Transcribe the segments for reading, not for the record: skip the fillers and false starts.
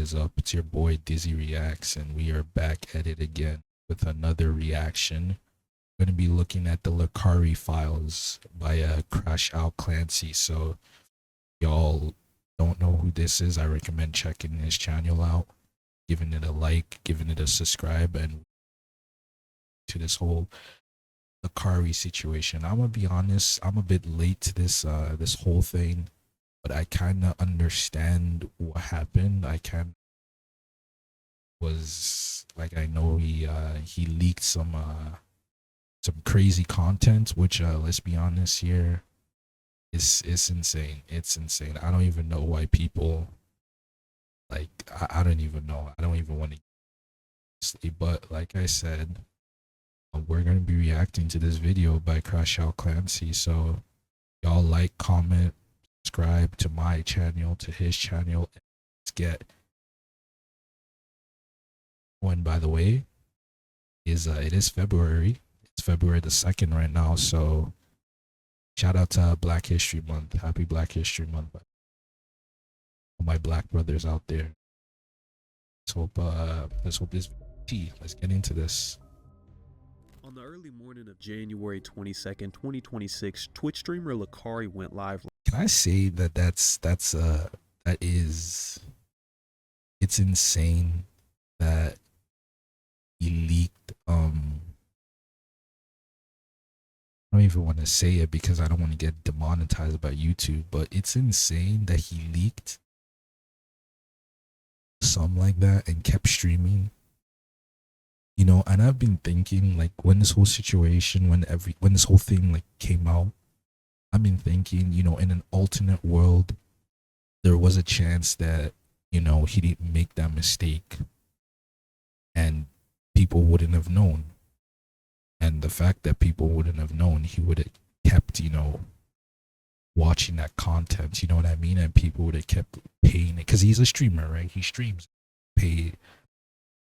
is up? It's your boy Dizzy Reacts, and we are back at it again with another reaction. We're going to be looking at the Lacari Files by CrashOutClancy. So, y'all don't know who this is, I recommend checking his channel out, giving it a like, giving it a subscribe, and to this whole Lacari situation. I'm gonna be honest, I'm a bit late to this whole thing, but I kind of understand what happened. I kind was like, I know he leaked some crazy content, which let's be honest here, it's insane. It's insane. I don't even know why people like. I don't even know. I don't even want to sleep. But like I said, we're gonna be reacting to this video by CrashOutClancy. So y'all like, comment, subscribe to my channel, to his channel. Let's get one. By the way, it is February. It's February the 2nd right now. So shout out to Black History Month. Happy Black History Month, all my black brothers out there. Let's hope this tea. Let's get into this. On the early morning of January 22nd, 2026, Twitch streamer Lacari went live. Can I say that it's insane that he leaked I don't even want to say it because I don't want to get demonetized by YouTube, but it's insane that he leaked something like that and kept streaming. You know, and I've been thinking, like, when this whole situation, when this whole thing like came out, I've been thinking, you know, in an alternate world, there was a chance that, you know, he didn't make that mistake and people wouldn't have known. And the fact that people wouldn't have known, he would have kept, you know, watching that content, you know what I mean? And people would have kept paying it because he's a streamer, right? He streams, pay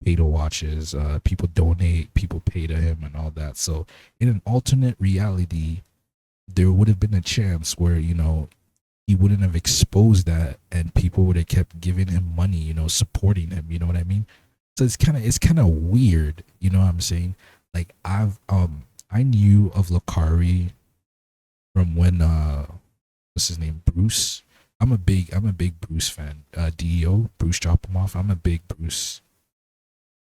to watch his, people donate, people pay to him and all that. So in an alternate reality, there would have been a chance where, you know, he wouldn't have exposed that and people would have kept giving him money, you know, supporting him, you know what I mean? So it's kind of weird, you know what I'm saying? Like I knew of Lacari from when what's his name, Bruce. I'm a big Bruce fan. DEO, Bruce Drop Him Off. I'm a big Bruce.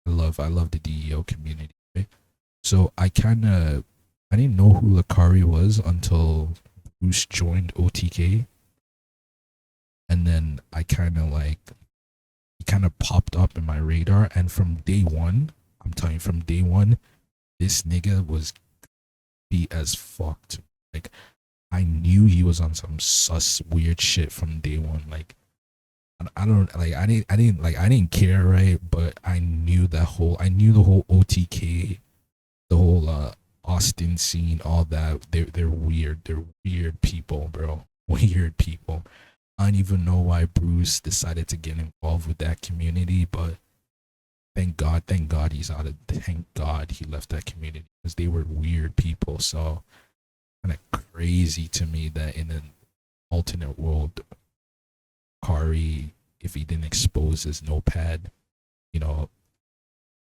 I love the DEO community. Right? So I didn't know who Lacari was until Bruce joined OTK, and then he kind of popped up in my radar. And from day one, I'm telling you, from day one, this nigga was be as fucked. Like, I knew he was on some sus weird shit from day one. Like, I didn't care, right? But I knew the whole OTK, the whole Austin scene, all that. They're weird. They're weird people, bro. Weird people. I don't even know why Bruce decided to get involved with that community, but thank God he's out of. Thank God he left that community because they were weird people. So kind of crazy to me that in an alternate world, Kari, if he didn't expose his notepad, you know,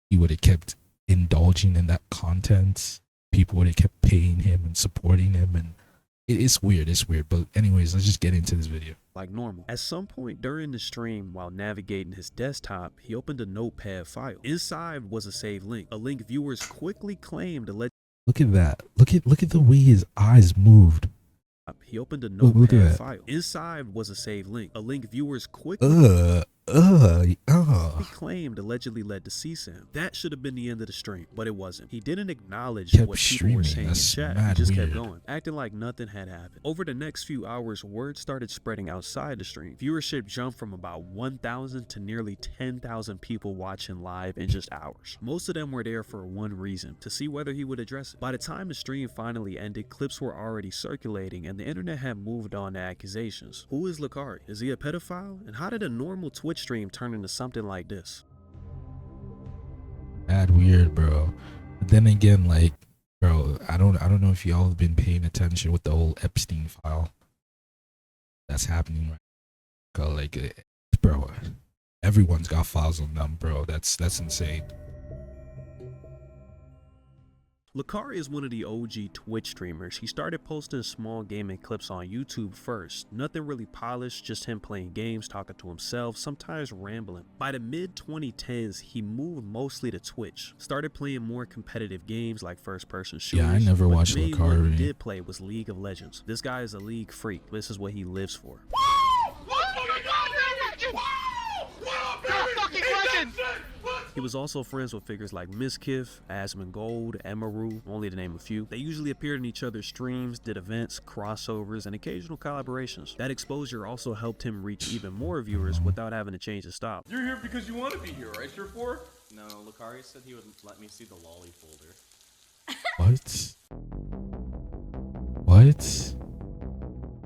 he would have kept indulging in that content. People would have kept paying him and supporting him, and it's weird. It's weird. But anyways, let's just get into this video. Like normal. At some point during the stream, while navigating his desktop, he opened a notepad file. Inside was a saved link, a link viewers quickly claimed to let. Look at that. Look at the way his eyes moved. He opened a notepad file. Inside was a saved link, a link viewers quickly he claimed allegedly led to CSAM. That should have been the end of the stream, but it wasn't. He didn't acknowledge what people were saying in chat. He just kept going, acting like nothing had happened. Over the next few hours, word started spreading outside the stream. Viewership jumped from about 1,000 to nearly 10,000 people watching live in just hours. Most of them were there for one reason, to see whether he would address it. By the time the stream finally ended, clips were already circulating and the internet had moved on to accusations. Who is Lacari? Is he a pedophile? And how did a normal Twitch stream turn into something like this? Mad weird, bro. But then again, like, bro, I don't know if y'all have been paying attention with the whole Epstein file that's happening right now. Like, bro, Everyone's got files on them, bro. That's insane. Lacari is one of the OG Twitch streamers. He started posting small gaming clips on YouTube first. Nothing really polished, just him playing games, talking to himself, sometimes rambling. By the mid-2010s, he moved mostly to Twitch. Started playing more competitive games like first-person shooters. Yeah, I never watched Lacari. The main one he Lacari. did play was League of Legends. This guy is a league freak. This is what he lives for. He was also friends with figures like Miskiff, Asmongold, Emaru, only to name a few. They usually appeared in each other's streams, did events, crossovers, and occasional collaborations. That exposure also helped him reach even more viewers without having to change his style. You're here because you want to be here, right, Sure Four? No, Lacari said he would let me see the lolly folder. What? What?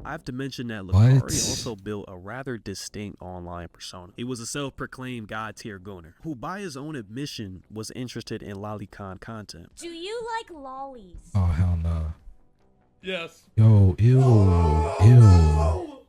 I have to mention that Lacari What? also built a rather distinct online persona. He was a self-proclaimed god-tier goner, who by his own admission was interested in lolicon content. Do you like lollies? Oh, hell no. Yes. Yo, ew, ew.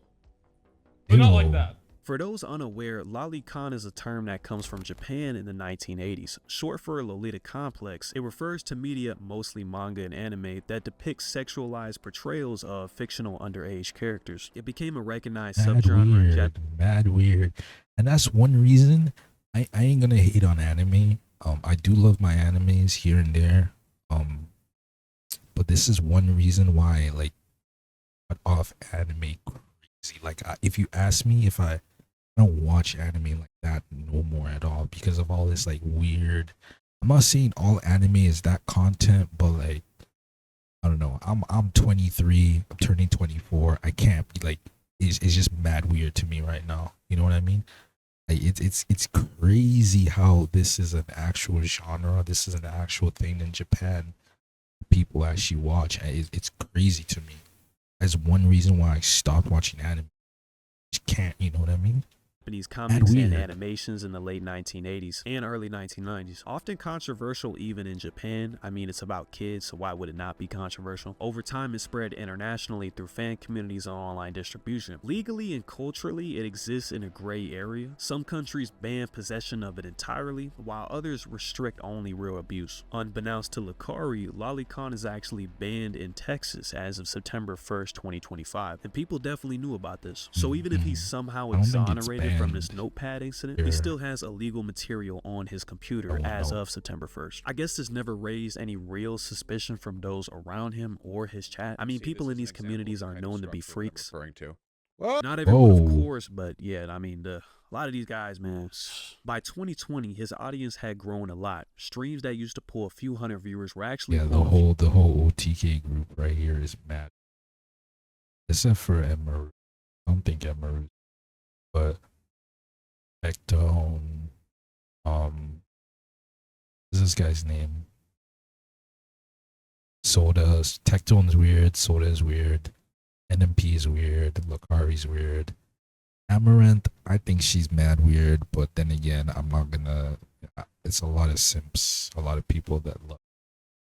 But not like that. For those unaware, lolicon is a term that comes from Japan in the 1980s. Short for Lolita complex, it refers to media, mostly manga and anime, that depicts sexualized portrayals of fictional underage characters. It became a recognized subgenre in Japan. Mad weird. And that's one reason I ain't gonna hate on anime. I do love my animes here and there. But this is one reason why, like, cut off anime crazy. Like, if you ask me if I don't watch anime like that no more at all because of all this like weird. I'm not saying all anime is that content, but like, I don't know. I'm 23. I'm turning 24. I can't be like. It's just mad weird to me right now. You know what I mean? Like, it's crazy how this is an actual genre. This is an actual thing in Japan. People actually watch. It's crazy to me. That's one reason why I stopped watching anime. Just can't. You know what I mean? Japanese comics and animations in the late 1980s and early 1990s. Often controversial even in Japan. I mean, it's about kids, so why would it not be controversial? Over time, it spread internationally through fan communities and online distribution. Legally and culturally, it exists in a gray area. Some countries ban possession of it entirely, while others restrict only real abuse. Unbeknownst to Lacari, lolicon is actually banned in Texas as of September 1st, 2025, and people definitely knew about this. So even if he's somehow exonerated from this notepad incident, he still has illegal material on his computer as of September 1st. I guess this never raised any real suspicion from those around him or his chat. I mean, people in these communities are known to be freaks. Not everyone, of course, but yeah, I mean, a lot of these guys, man. By 2020, his audience had grown a lot. Streams that used to pull a few hundred viewers were actually the whole OTK group right here is mad. Except for Emaru. I don't think Emaru, but Tectone, what's this guy's name? Soda. Tectone's weird. Soda is weird. NMP is weird. Lacari's weird. Amaranth, I think she's mad weird, but then again, I'm not gonna. It's a lot of simps, a lot of people that love.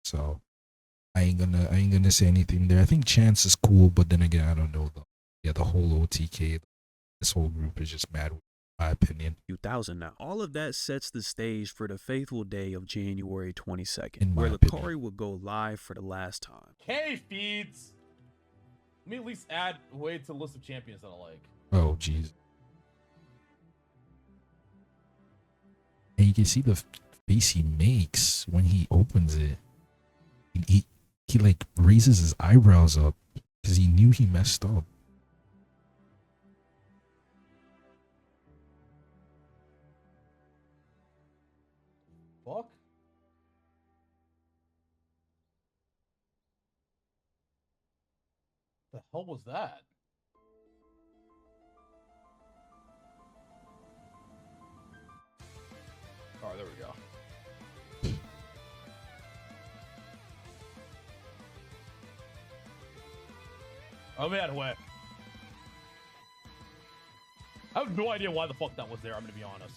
So I ain't gonna say anything there. I think Chance is cool, but then again, I don't know though. Yeah, the whole OTK, this whole group is just mad weird. My opinion. 2000 now. All of that sets the stage for the fateful day of January 22nd, In my where opinion. Lacari would go live for the last time. K feeds. Let me at least add a way to the list of champions that I like. Oh jeez. And you can see the face he makes when he opens it. He like raises his eyebrows up because he knew he messed up. Fuck. The hell was that? Oh, there we go. Oh man, what? I have no idea why the fuck that was there, I'm gonna be honest.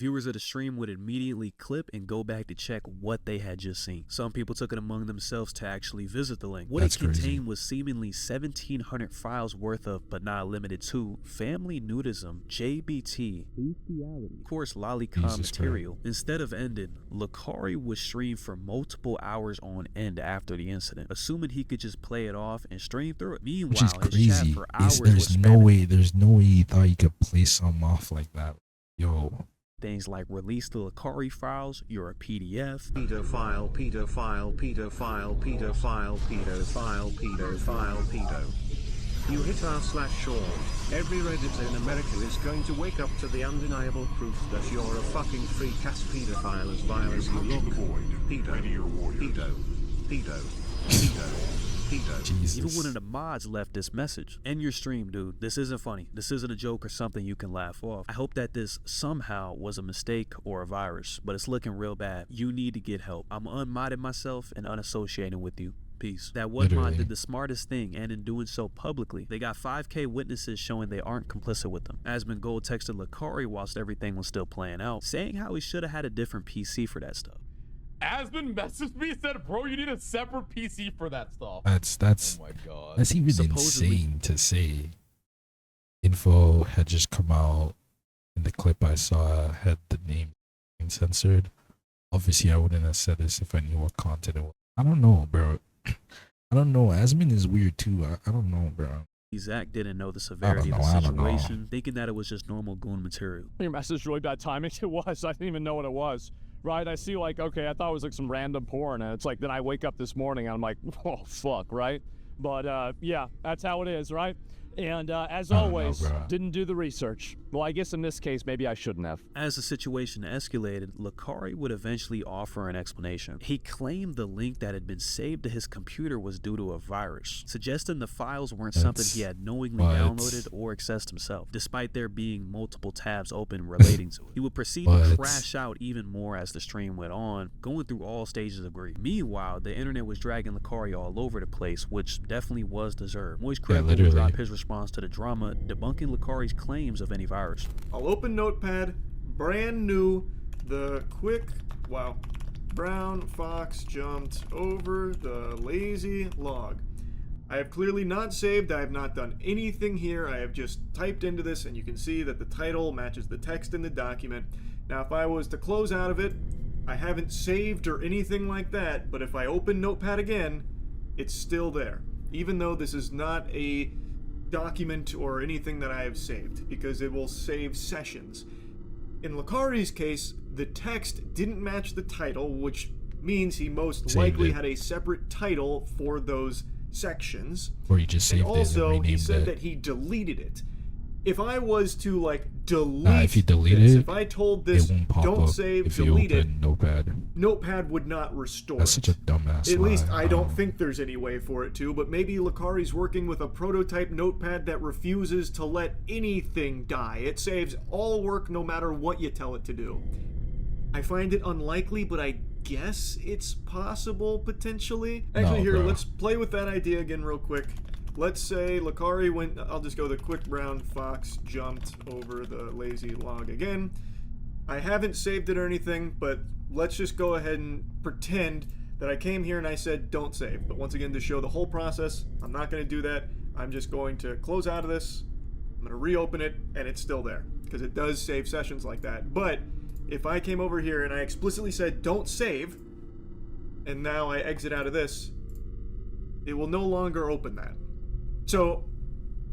Viewers of the stream would immediately clip and go back to check what they had just seen. Some people took it among themselves to actually visit the link. What it contained was seemingly 1,700 files worth of, but not limited to, family nudism, JBT, bestiality, of course lolicon material. Instead of ending, Lacari would stream for multiple hours on end after the incident, assuming he could just play it off and stream through it. Meanwhile, which is crazy. his chat for hours There's no way he thought he could play something off like that. Yo. Things like release the Lacari Files, you're a PDF. Pedophile, pedophile, pedophile, pedophile, pedophile, pedophile, pedo. You hit r/Sean. Every Redditor in America is going to wake up to the undeniable proof that you're a fucking freak-ass pedophile as vile as you look. Pedo, pedo, pedo, pedo. Jesus. Even one of the mods left this message. End your stream, dude. This isn't funny. This isn't a joke or something you can laugh off. I hope that this somehow was a mistake or a virus, but it's looking real bad. You need to get help. I'm unmodding myself and unassociating with you. Peace. That one mod did the smartest thing, and in doing so publicly, they got 5K witnesses showing they aren't complicit with them. Asmon Gold texted Lacari whilst everything was still playing out, saying how he should have had a different PC for that stuff. Asmon messaged me and said, bro, you need a separate PC for that stuff. That's oh my god. That's even insane to say. Info had just come out, and the clip I saw had the name censored. Obviously, I wouldn't have said this if I knew what content it was. I don't know, bro. I don't know. Asmon is weird too. I don't know, bro. Zach didn't know the severity of the situation, thinking that it was just normal goon material. Your message really bad timing. It was. I didn't even know what it was. Right? I see, like, okay, I thought it was like some random porn, and it's like, then I wake up this morning and I'm like, oh fuck, right? But yeah, that's how it is, right? And as always, didn't do the research. Well, I guess in this case, maybe I shouldn't have. As the situation escalated, Lacari would eventually offer an explanation. He claimed the link that had been saved to his computer was due to a virus, suggesting the files weren't something he had knowingly downloaded or accessed himself, despite there being multiple tabs open relating to it. He would proceed to crash out even more as the stream went on, going through all stages of grief. Meanwhile, the internet was dragging Lacari all over the place, which definitely was deserved. Moist Critical would drop his response to the drama, debunking Lacari's claims of any virus. I'll open Notepad, brand new, the quick, wow, brown fox jumped over the lazy log. I have clearly not saved, I have not done anything here, I have just typed into this and you can see that the title matches the text in the document. Now if I was to close out of it, I haven't saved or anything like that, but if I open Notepad again, it's still there. Even though this is not a document or anything that I have saved, because it will save sessions. In Lacari's case, the text didn't match the title, which means he most likely had a separate title for those sections. Or he just saved it and also, and he said it. That he deleted it. If I was to like delete if you delete it, if I told this don't save, if delete you it, open Notepad would not restore That's it. such a dumbass At lie. least I don't think there's any way for it to, but maybe Lacari's working with a prototype Notepad that refuses to let anything die. It saves all work no matter what you tell it to do. I find it unlikely, but I guess it's possible, potentially. Actually, let's play with that idea again real quick. Let's say Lacari went, I'll just go the quick brown fox jumped over the lazy log again. I haven't saved it or anything, but let's just go ahead and pretend that I came here and I said don't save. But once again, to show the whole process, I'm not going to do that. I'm just going to close out of this. I'm going to reopen it, and it's still there, because it does save sessions like that. But if I came over here and I explicitly said don't save, and now I exit out of this, it will no longer open that. So,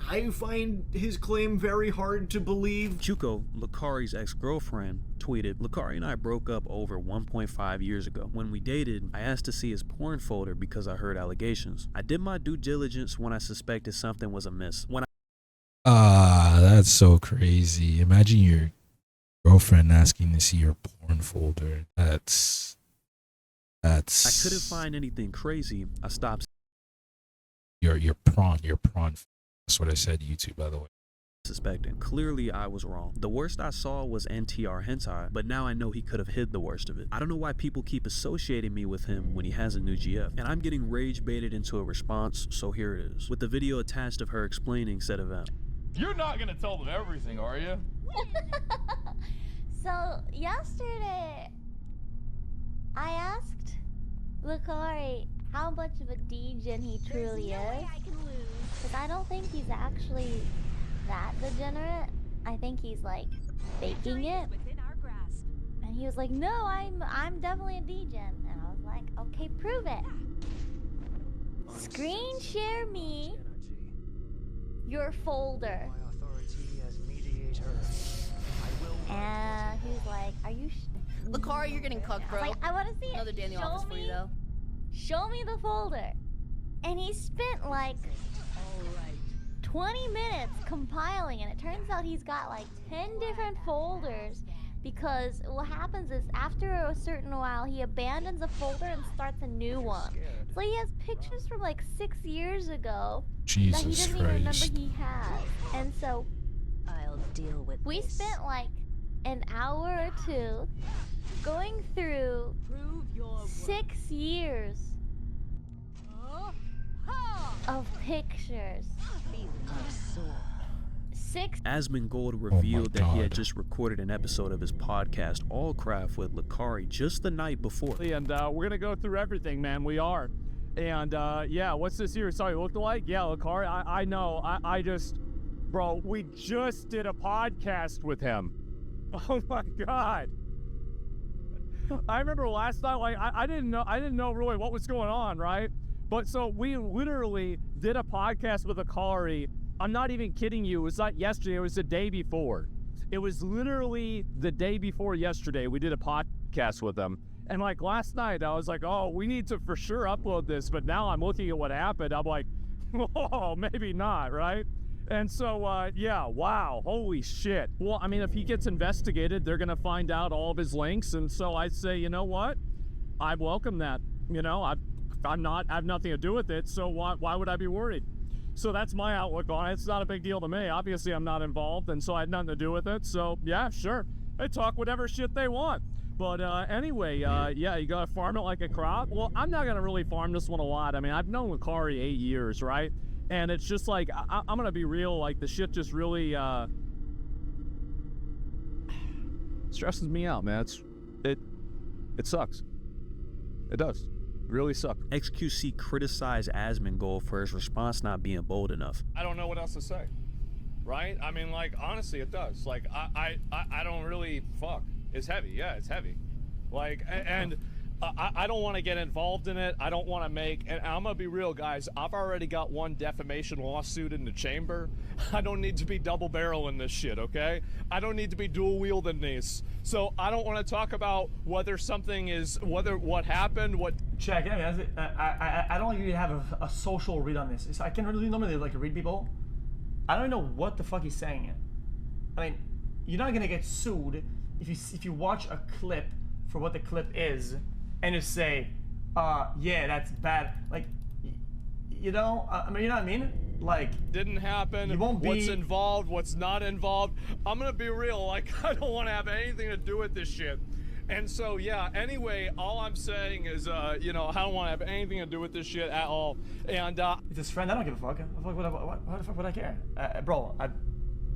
I find his claim very hard to believe. Chuko, Lacari's ex-girlfriend, tweeted, Lacari and I broke up over 1.5 years ago. When we dated, I asked to see his porn folder because I heard allegations. I did my due diligence when I suspected something was amiss. That's so crazy. Imagine your girlfriend asking to see your porn folder. That's I couldn't find anything crazy. I stopped. Your prawn. That's what I said to YouTube, by the way. Suspecting. Clearly, I was wrong. The worst I saw was NTR hentai, but now I know he could have hid the worst of it. I don't know why people keep associating me with him when he has a new GF, and I'm getting rage baited into a response, so here it is. With the video attached of her explaining said event. You're not gonna tell them everything, are you? So, yesterday, I asked Lacari how much of a degen he truly is. Because I don't think he's actually that degenerate. I think he's like faking it. And he was like, no, I'm definitely a degen. And I was like, okay, prove it. Screen share me your folder. And he was like, are you Lacari, you're getting cucked, bro. Like, I want to see Another it. day in the office for you, though. Show me the folder. And he spent like 20 minutes compiling, and it turns out he's got like 10 different folders, because what happens is after a certain while he abandons a folder and starts a new one. So he has pictures from like 6 years ago that he doesn't even remember he has. And so I'll deal with we spent like an hour or two going through 6 years of pictures. Asmongold revealed that he had just recorded an episode of his podcast, Allcraft, with Lacari just the night before. And we're gonna go through everything, man. We are. And yeah, what's this here? Sorry, look alike? Yeah, Lacari. I know. I just, bro, we just did a podcast with him. Oh my god. I remember last night, like I didn't know really what was going on, right? But so we literally did a podcast with Lacari. I'm not even kidding you. It was not yesterday. It was the day before. It was literally the day before yesterday. We did a podcast with them. And like last night, I was like, oh, we need to for sure upload this. But now I'm looking at what happened. I'm like, oh, maybe not, right? And so, yeah, wow, holy shit. Well, I mean, if he gets investigated, they're going to find out all of his links. And so I say, you know what? I welcome that. You know, I have nothing to do with it. So why would I be worried? So that's my outlook on it. It's not a big deal to me. Obviously, I'm not involved, and so I had nothing to do with it. So, yeah, sure. They talk whatever shit they want. But anyway, yeah, you gotta farm it like a crop. Well, I'm not gonna really farm this one a lot. I mean, I've known Lacari 8 years, right? And it's just like, I'm gonna be real, like, the shit just really stresses me out, man. It sucks. It does. Really suck. XQC criticized Asmongold for his response not being bold enough. I don't know what else to say, right? I mean, like, honestly, it does. Like, I don't really, fuck. It's heavy, yeah, it's heavy. Like, and I don't want to get involved in it. I don't want to make, and I'm gonna be real, guys. I've already got one defamation lawsuit in the chamber. I don't need to be double barreling this shit, okay? I don't need to be dual wielding these. So I don't want to talk about whether something is, what happened, what. Check, I don't really have a social read on this. I can really normally like read people. I don't know what the fuck he's saying. I mean, you're not gonna get sued if you watch a clip for what the clip is and just say, yeah, that's bad. Like, you know, I mean, you know what I mean? Like, didn't happen. You won't be. What's involved? What's not involved? I'm gonna be real. Like, I don't want to have anything to do with this shit. And so, yeah, anyway, all I'm saying is, you know, I don't want to have anything to do with this shit at all. And, it's his friend, I don't give a fuck. What the fuck would I care? Bro,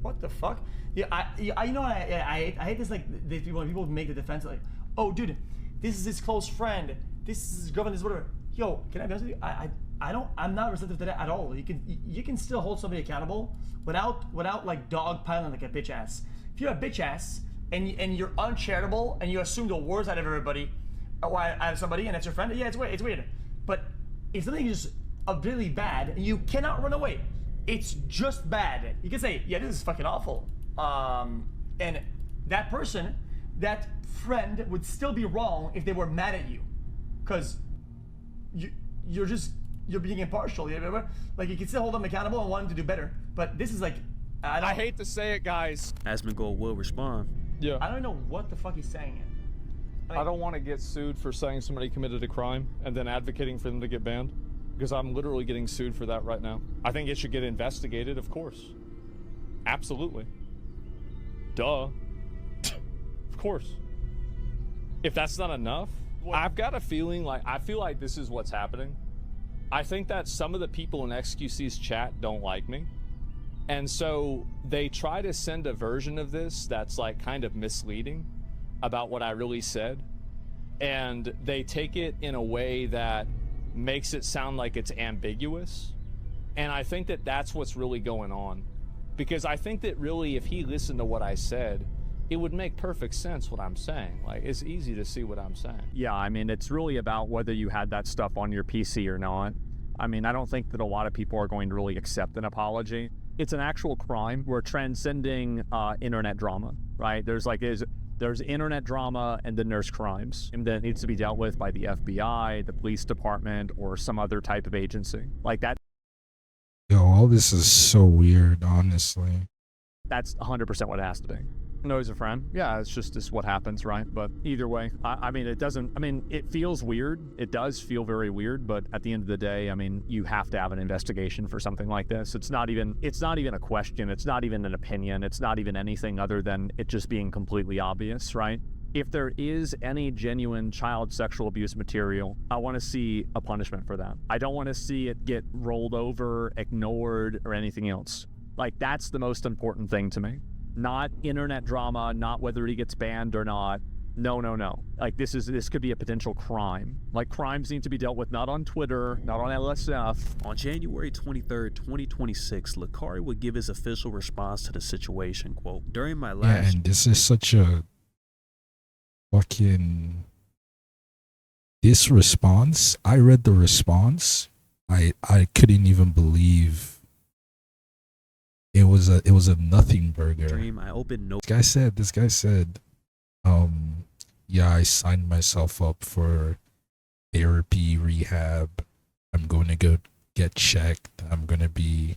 what the fuck? Yeah, you know, I hate this, like, these people, when people make the defense, like, oh, dude, this is his close friend. This is his girlfriend, this is whatever. Yo, can I be honest with you? I'm not receptive to that at all. You can still hold somebody accountable without like dogpiling like a bitch ass. If you're a bitch ass, and you're uncharitable and you assume the worst out of everybody, or out of somebody, and it's your friend, yeah, it's weird. But if something is really bad and you cannot run away, it's just bad. You can say, yeah, this is fucking awful. And that person, that friend would still be wrong if they were mad at you, because you're being impartial. You know? Like, you can still hold them accountable and want them to do better. But this is like, I hate to say it, guys. Asmongold will respond. Yeah. I don't know what the fuck he's saying. I don't want to get sued for saying somebody committed a crime and then advocating for them to get banned, because I'm literally getting sued for that right now. I think it should get investigated, of course. Absolutely. Duh. Of course. If that's not enough, I've got a feeling like, I feel like this is what's happening. I think that some of the people in XQC's chat don't like me. And so they try to send a version of this that's like kind of misleading. about what I really said, and they take it in a way that makes it sound like it's ambiguous. And I think that that's what's really going on, because I think that really if he listened to what I said, it would make perfect sense what I'm saying. Like, it's easy to see what I'm saying. Yeah, I mean, it's really about whether you had that stuff on your PC or not. I mean, I don't think that a lot of people are going to really accept an apology. It's an actual crime. We're transcending internet drama, right? There's internet drama, and then there's crimes, and that needs to be dealt with by the FBI, the police department, or some other type of agency. Like that. Yo, all this is so weird, honestly. That's 100% what it has to be. No, he's a friend. Yeah, it's just what happens, right? But either way, I mean, it feels weird. It does feel very weird, but at the end of the day, I mean, you have to have an investigation for something like this. It's not even a question. It's not even an opinion. It's not even anything other than it just being completely obvious, right? If there is any genuine child sexual abuse material, I want to see a punishment for that. I don't want to see it get rolled over, ignored, or anything else. Like, that's the most important thing to me. Not internet drama, not whether he gets banned or not. No. Like, this could be a potential crime. Like, crimes need to be dealt with not on Twitter, not on LSF. On January 23rd, 2026, Lacari would give his official response to the situation, quote, during my last... Yeah, and this is such a fucking... This response, I read the response, I couldn't even believe it was a nothing burger. Dream, I opened no... This guy said, yeah, I signed myself up for therapy, rehab. I'm going to go get checked. I'm gonna be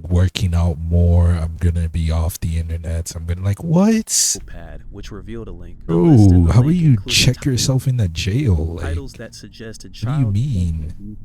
working out more. I'm gonna be off the internet. I'm gonna what? Pad, which revealed a link. Oh, how about you check yourself in the jail? Titles that suggested child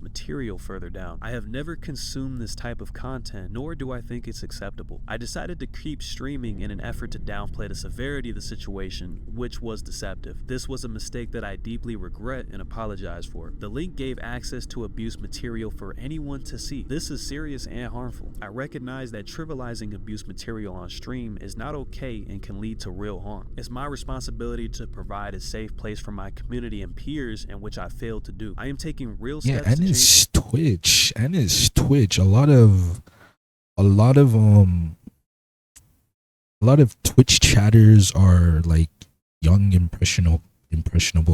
material further down. I have never consumed this type of content, nor do I think it's acceptable. I decided to keep streaming in an effort to downplay the severity of the situation, which was deceptive. This was a mistake that I deeply regret and apologize for. The link gave access to abuse material for anyone to see. This is serious and harmful. I recognize that trivializing abuse material on stream is not okay and can lead to real harm. It's my responsibility to provide a safe place for my community and peers, in which I failed to do. I am taking real steps and to his Twitch. A lot of Twitch chatters are like young impressionable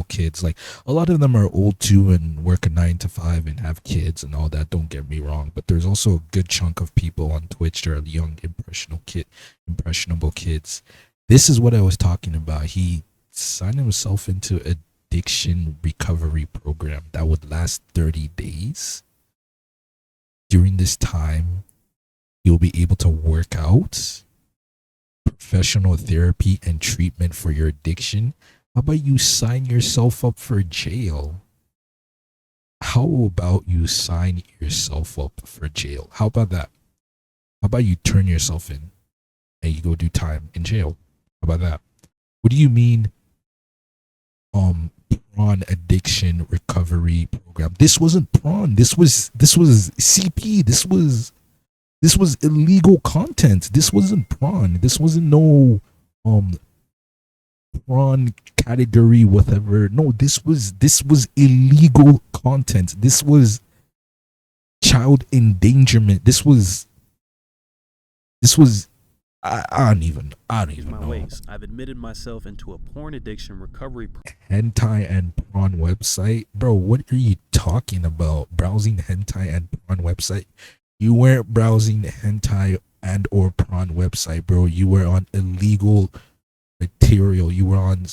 kids. Like, a lot of them are old too and work a 9 to 5 and have kids and all that, don't get me wrong, but there's also a good chunk of people on Twitch that are young impressionable kids. This is what I was talking about. He signed himself into addiction recovery program that would last 30 days. During this time, you'll be able to work out, professional therapy, and treatment for your addiction. How about you sign yourself up for jail? How about you sign yourself up for jail? How about that? How about you turn yourself in and you go do time in jail? How about that? What do you mean prawn addiction recovery program? This wasn't prawn. This was CP. This was illegal content. This wasn't prawn. This wasn't no prawn category whatever. No, this was illegal content. This was child endangerment. This was I don't even know. Ways. I've admitted myself into a porn addiction recovery hentai and prawn website. Bro, what are you talking about? Browsing hentai and prawn website? You weren't browsing hentai and or prawn website, bro. You were on illegal material. You were on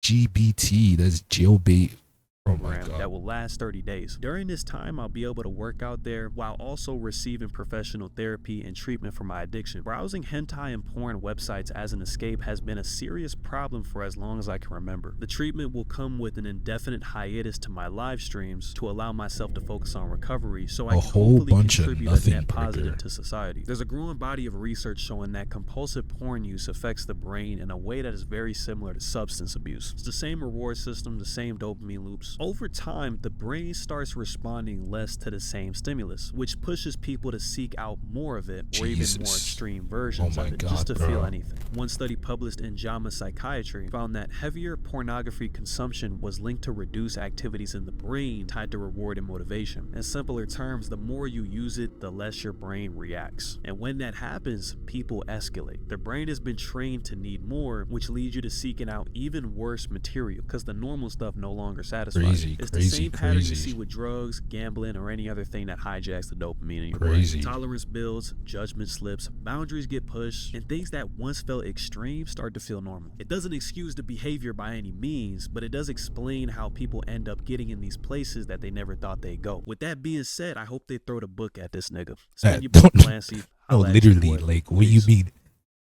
GBT. That's jailbait. Oh my God. That will last 30 days. During this time, I'll be able to work out there while also receiving professional therapy and treatment for my addiction. Browsing hentai and porn websites as an escape has been a serious problem for as long as I can remember. The treatment will come with an indefinite hiatus to my live streams to allow myself to focus on recovery, so I can hopefully contribute a net positive to society. There's a growing body of research showing that compulsive porn use affects the brain in a way that is very similar to substance abuse. It's the same reward system, the same dopamine loops. stimulus. Over time, the brain starts responding less to the same stimulus, which pushes people to seek out more of it, or even more extreme versions of it, just to feel anything. One study published in JAMA Psychiatry found that heavier pornography consumption was linked to reduced activities in the brain tied to reward and motivation. In simpler terms, the more you use it, the less your brain reacts. And when that happens, people escalate. Their brain has been trained to need more, which leads you to seeking out even worse material, because the normal stuff no longer satisfies you. It's the same pattern you see with drugs, gambling, or any other thing that hijacks the dopamine in your brain. Tolerance builds, judgment slips, boundaries get pushed, and things that once felt extreme start to feel normal. It doesn't excuse the behavior by any means, but it does explain how people end up getting in these places that they never thought they'd go. With that being said, I hope they throw the book at this nigga. Spend your book, Clancy. No, literally, like, what do you mean?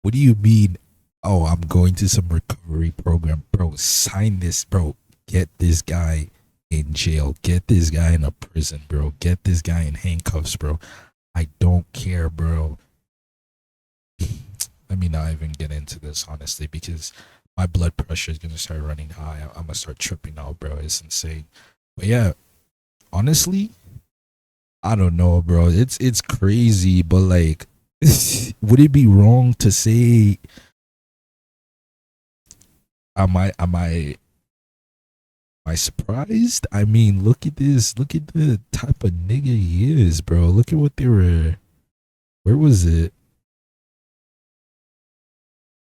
What do you mean? Oh, I'm going to some recovery program, bro. Sign this, bro. Get this guy in jail. Get this guy in a prison, bro. Get this guy in handcuffs, bro. I don't care, bro. Let me not even get into this, honestly, because my blood pressure is going to start running high. I'm going to start tripping out, bro. It's insane. But yeah, honestly, I don't know, bro. It's crazy, but like, would it be wrong to say, am I surprised? I mean, look at this. Look at the type of nigga he is, bro. Look at what they were. Where was it?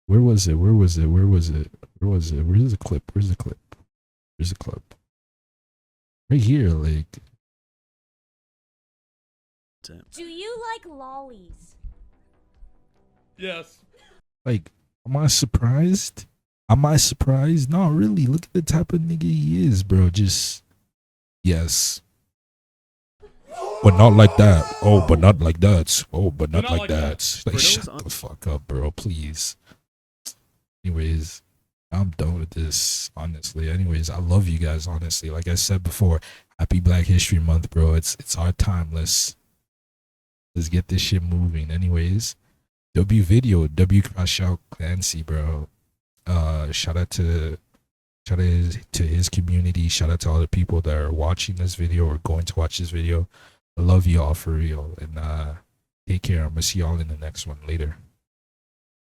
Where was it? Where was it? Where was it? Where was it? Where's the clip? Where's the clip? Where's the clip? Right here, like. Do you like lollies? Yes. Like, am I surprised? Am I surprised? Not really. Look at the type of nigga he is, bro. Just, yes. But not like that. Oh, but not like that. Oh, but not like that. Like, shut the fuck up, bro. Please. Anyways, I'm done with this, honestly. Anyways, I love you guys, honestly. Like I said before, happy Black History Month, bro. It's our time. Let's get this shit moving. Anyways, W CrashOutClancy, bro. Shout out to his community. Shout out to all the people that are watching this video or going to watch this video. I love y'all for real. And take care. I'm gonna see y'all in the next one later.